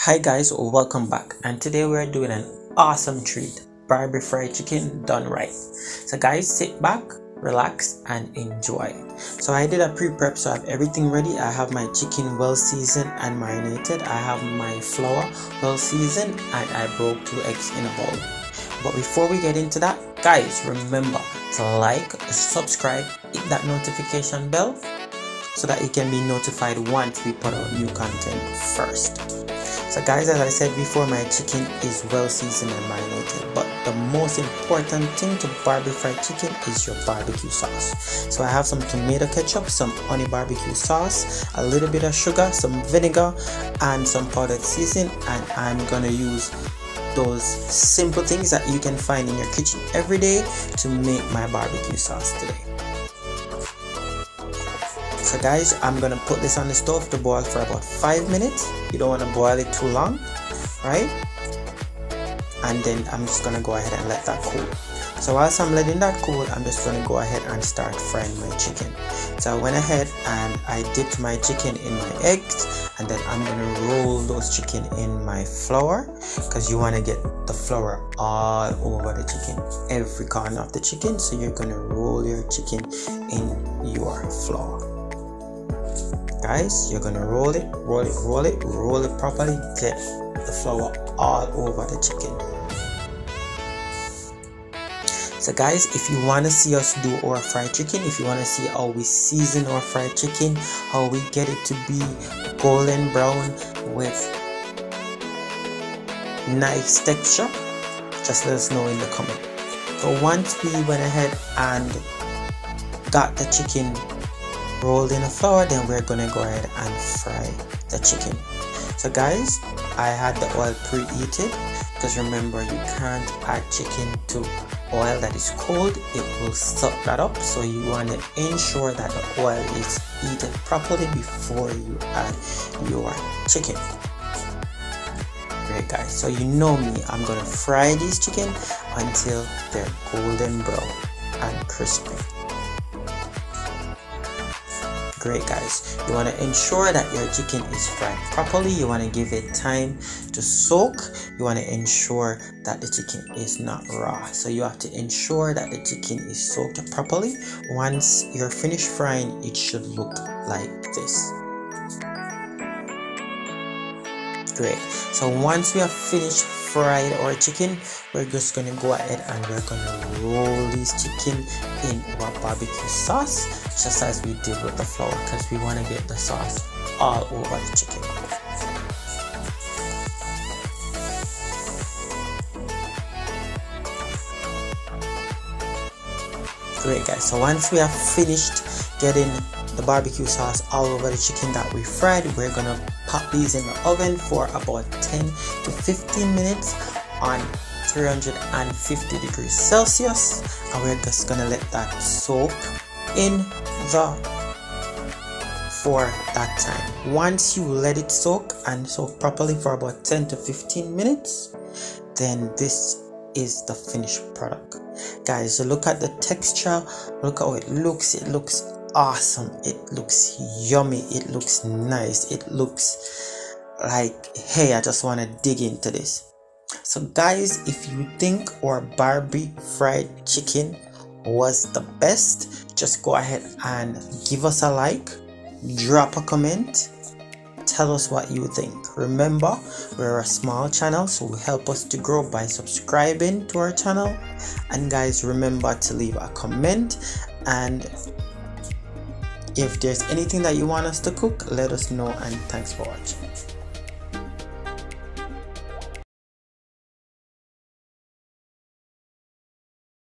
Hi guys, welcome back, and today we're doing an awesome treat, Barbie fried chicken done right. So guys, sit back, relax and enjoy. So I did a pre-prep, so I have everything ready. I have my chicken well seasoned and marinated. I have my flour well seasoned, and I broke 2 eggs in a bowl. But before we get into that, guys, remember to like, subscribe, hit that notification bell so that you can be notified once we put out new content first. So guys, as I said before, my chicken is well seasoned and marinated, but the most important thing to Barbie fried chicken is your barbecue sauce. So I have some tomato ketchup, some honey barbecue sauce, a little bit of sugar, some vinegar and some powdered seasoning, and I'm gonna use those simple things that you can find in your kitchen every day to make my barbecue sauce today. So guys, I'm gonna put this on the stove to boil for about 5 minutes. You don't want to boil it too long, right? And then I'm just gonna go ahead and let that cool. So whilst I'm letting that cool, I'm just gonna go ahead and start frying my chicken. So I went ahead and I dipped my chicken in my eggs, and then I'm gonna roll those chicken in my flour, because you want to get the flour all over the chicken, every corner of the chicken. So you're gonna roll your chicken in your flour. Guys, you're gonna roll it properly, get the flour all over the chicken. So guys, if you want to see us do our fried chicken, if you want to see how we season our fried chicken, how we get it to be golden brown with nice texture, just let us know in the comment. So once we went ahead and got the chicken rolled in the flour, then we're gonna go ahead and fry the chicken. So guys, I had the oil preheated, because remember, you can't add chicken to oil that is cold, it will suck that up. So you want to ensure that the oil is heated properly before you add your chicken. Great guys, so you know me, I'm gonna fry these chicken until they're golden brown and crispy. Great guys, you want to ensure that your chicken is fried properly. You want to give it time to soak. You want to ensure that the chicken is not raw, so you have to ensure that the chicken is soaked properly. Once you're finished frying, it should look like this. Great, so once we have finished fried our chicken, we're just gonna go ahead and we're gonna roll this chicken in our barbecue sauce, just as we did with the flour, because we want to get the sauce all over the chicken. Great guys, so once we have finished getting the barbecue sauce all over the chicken that we fried, we're gonna pop these in the oven for about 10 to 15 minutes on 350 degrees Celsius, and we're just gonna let that soak in for that time. Once you let it soak and soak properly for about 10 to 15 minutes, then this is the finished product. Guys, so look at the texture, look how it looks awesome, it looks yummy, it looks nice, it looks like, hey, I just want to dig into this. So guys, if you think our Barbie fried chicken was the best, just go ahead and give us a like, drop a comment, tell us what you think. Remember, we're a small channel, so help us to grow by subscribing to our channel. And guys, remember to leave a comment, and if there's anything that you want us to cook, let us know, and thanks for watching.